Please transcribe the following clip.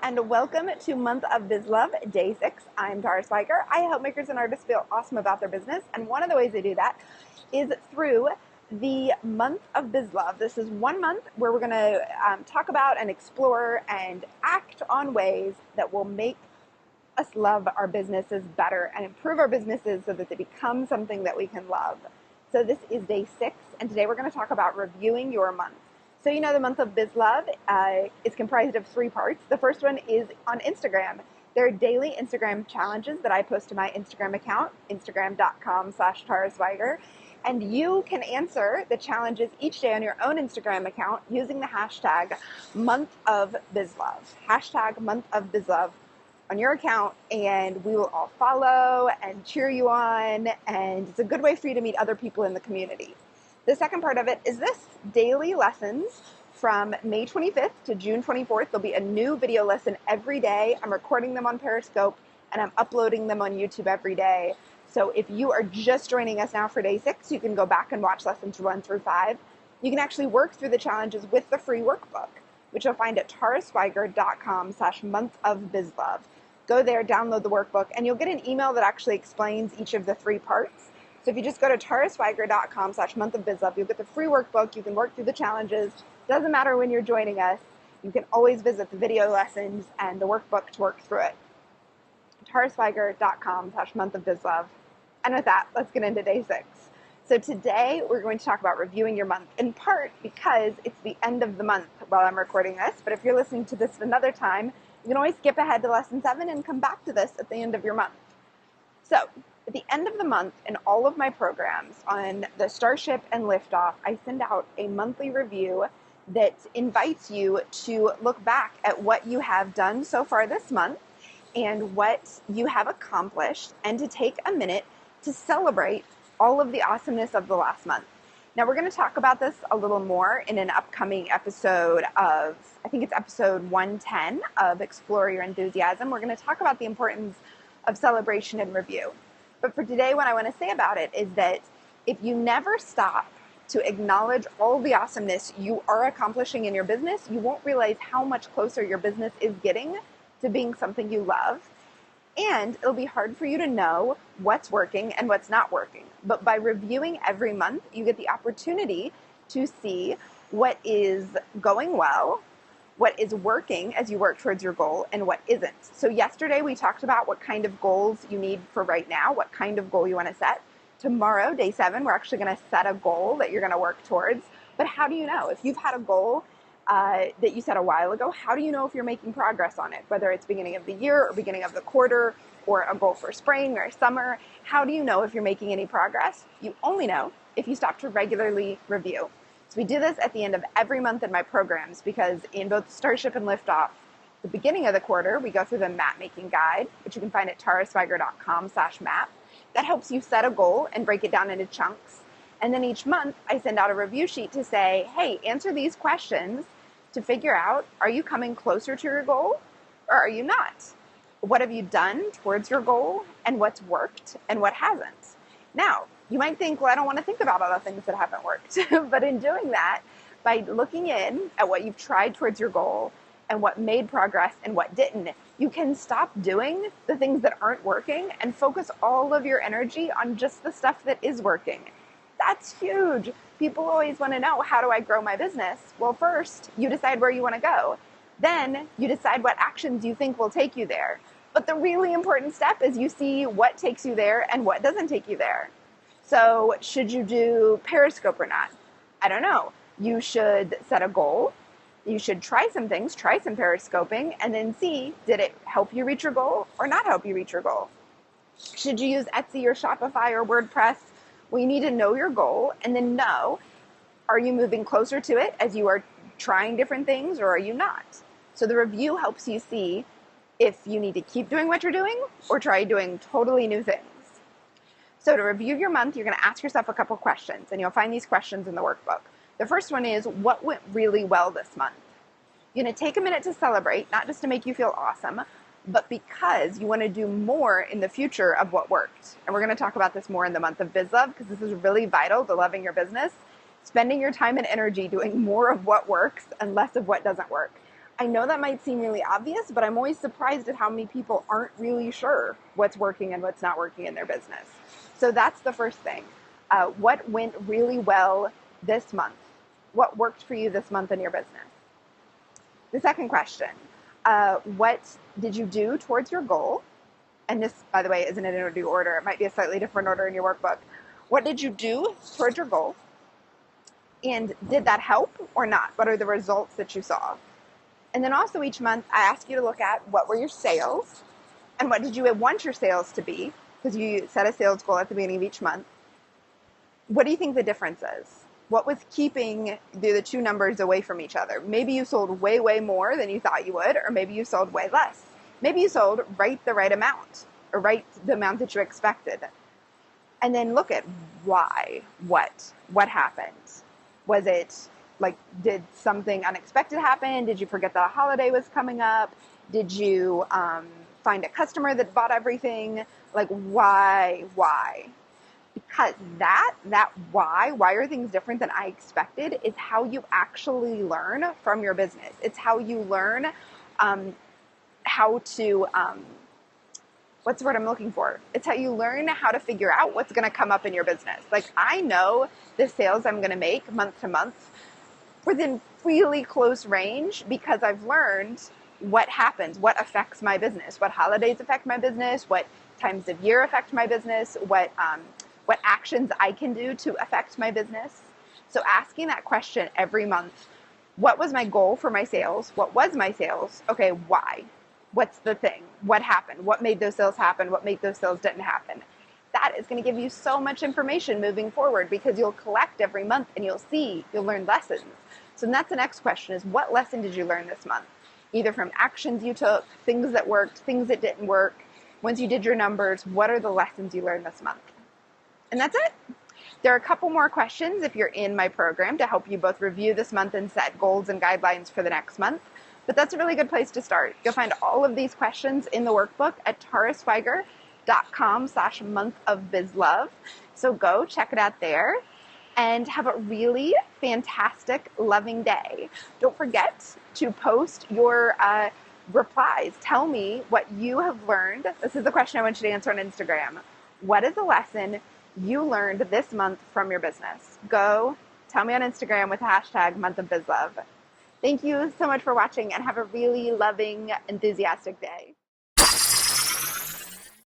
and welcome to Month of Biz Love, Day 6. I'm Tara Spiker. I help makers and artists feel awesome about their business, and one of the ways I do that is through the Month of Biz Love. This is 1 month where we're going to talk about and explore and act on ways that will make us love our businesses better and improve our businesses so that they become something that we can love. So this is Day 6, and today we're going to talk about reviewing your month. So you know the Month of Biz Love is comprised of 3 parts. The first one is on Instagram. There are daily Instagram challenges that I post to my Instagram account, instagram.com/TaraSwiger. And you can answer the challenges each day on your own Instagram account using the hashtag Month of Biz Love. Hashtag Month of Biz Love on your account, and we will all follow and cheer you on. And it's a good way for you to meet other people in the community. The second part of it is this daily lessons from May 25th to June 24th. There'll be a new video lesson every day. I'm recording them on Periscope and I'm uploading them on YouTube every day. So if you are just joining us now for Day 6, you can go back and watch lessons 1 through 5. You can actually work through the challenges with the free workbook, which you'll find at taraswiger.com/monthofbizlove. Go there, download the workbook, and you'll get an email that actually explains each of the 3 parts. So if you just go to taraswiger.com/monthofbizlove, you'll get the free workbook. You can work through the challenges. Doesn't matter when you're joining us. You can always visit the video lessons and the workbook to work through it. taraswiger.com/monthofbizlove. And with that, let's get into Day 6. So today we're going to talk about reviewing your month, in part because it's the end of the month while I'm recording this. But if you're listening to this at another time, you can always skip ahead to Lesson 7 and come back to this at the end of your month. So at the end of the month, in all of my programs on the Starship and Liftoff, I send out a monthly review that invites you to look back at what you have done so far this month and what you have accomplished, and to take a minute to celebrate all of the awesomeness of the last month. Now, we're going to talk about this a little more in an upcoming episode of, I think it's episode 110 of Explore Your Enthusiasm. We're going to talk about the importance of celebration and review. But for today, what I want to say about it is that if you never stop to acknowledge all the awesomeness you are accomplishing in your business, you won't realize how much closer your business is getting to being something you love. And it'll be hard for you to know what's working and what's not working. But by reviewing every month, you get the opportunity to see what is going well, what is working as you work towards your goal, and what isn't. So yesterday we talked about what kind of goals you need for right now, what kind of goal you want to set. Tomorrow, Day 7, we're actually going to set a goal that you're going to work towards. But how do you know? If you've had a goal that you set a while ago, how do you know if you're making progress on it? Whether it's beginning of the year or beginning of the quarter or a goal for spring or summer, how do you know if you're making any progress? You only know if you stop to regularly review. So we do this at the end of every month in my programs, because in both Starship and Liftoff, the beginning of the quarter, we go through the map making guide, which you can find at taraswiger.com/map. That helps you set a goal and break it down into chunks. And then each month I send out a review sheet to say, hey, answer these questions to figure out, are you coming closer to your goal or are you not? What have you done towards your goal, and what's worked and what hasn't? Now, you might think, well, I don't want to think about all the things that haven't worked. But in doing that, by looking in at what you've tried towards your goal and what made progress and what didn't, you can stop doing the things that aren't working and focus all of your energy on just the stuff that is working. That's huge. People always want to know, how do I grow my business? Well, first, you decide where you want to go. Then you decide what actions you think will take you there. But the really important step is you see what takes you there and what doesn't take you there. So should you do Periscope or not? I don't know. You should set a goal. You should try some things, try some Periscoping, and then see, did it help you reach your goal or not help you reach your goal? Should you use Etsy or Shopify or WordPress? Well, you need to know your goal and then know, are you moving closer to it as you are trying different things, or are you not? So the review helps you see if you need to keep doing what you're doing or try doing totally new things. So to review your month, you're going to ask yourself a couple questions, and you'll find these questions in the workbook. The first one is, what went really well this month? You're going to take a minute to celebrate, not just to make you feel awesome, but because you want to do more in the future of what worked. And we're going to talk about this more in the month of Biz Love, because this is really vital to loving your business. Spending your time and energy doing more of what works and less of what doesn't work. I know that might seem really obvious, but I'm always surprised at how many people aren't really sure what's working and what's not working in their business. So that's the first thing. What went really well this month? What worked for you this month in your business? The second question, what did you do towards your goal? And this, by the way, isn't in any order. It might be a slightly different order in your workbook. What did you do towards your goal? And did that help or not? What are the results that you saw? And then also each month, I ask you to look at what were your sales and what did you want your sales to be, because you set a sales goal at the beginning of each month. What do you think the difference is? What was keeping the two numbers away from each other? Maybe you sold way, way more than you thought you would, or maybe you sold way less. Maybe you sold the right amount, or the amount that you expected. And then look at why, what happened. Was it did something unexpected happen? Did you forget that a holiday was coming up? Did you find a customer that bought everything? Why? Because that why are things different than I expected is how you actually learn from your business. It's how you learn how to, what's the word I'm looking for? It's how you learn how to figure out what's going to come up in your business. I know the sales I'm going to make month to month within really close range because I've learned what happens, what affects my business, what holidays affect my business, what times of year affect my business, what actions I can do to affect my business. So asking that question every month, what was my goal for my sales? What was my sales? Okay, why? What's the thing? What happened? What made those sales happen? What made those sales didn't happen? That is going to give you so much information moving forward because you'll collect every month and you'll learn lessons. So that's the next question is what lesson did you learn this month? Either from actions you took, things that worked, things that didn't work. Once you did your numbers, what are the lessons you learned this month? And that's it. There are a couple more questions if you're in my program to help you both review this month and set goals and guidelines for the next month. But that's a really good place to start. You'll find all of these questions in the workbook at taraswiger.com/monthofbizlove. So go check it out there and have a really fantastic, loving day. Don't forget to post your replies. Tell me what you have learned. This is the question I want you to answer on Instagram. What is a lesson you learned this month from your business? Go tell me on Instagram with #monthofbizlove. Thank you so much for watching and have a really loving, enthusiastic day.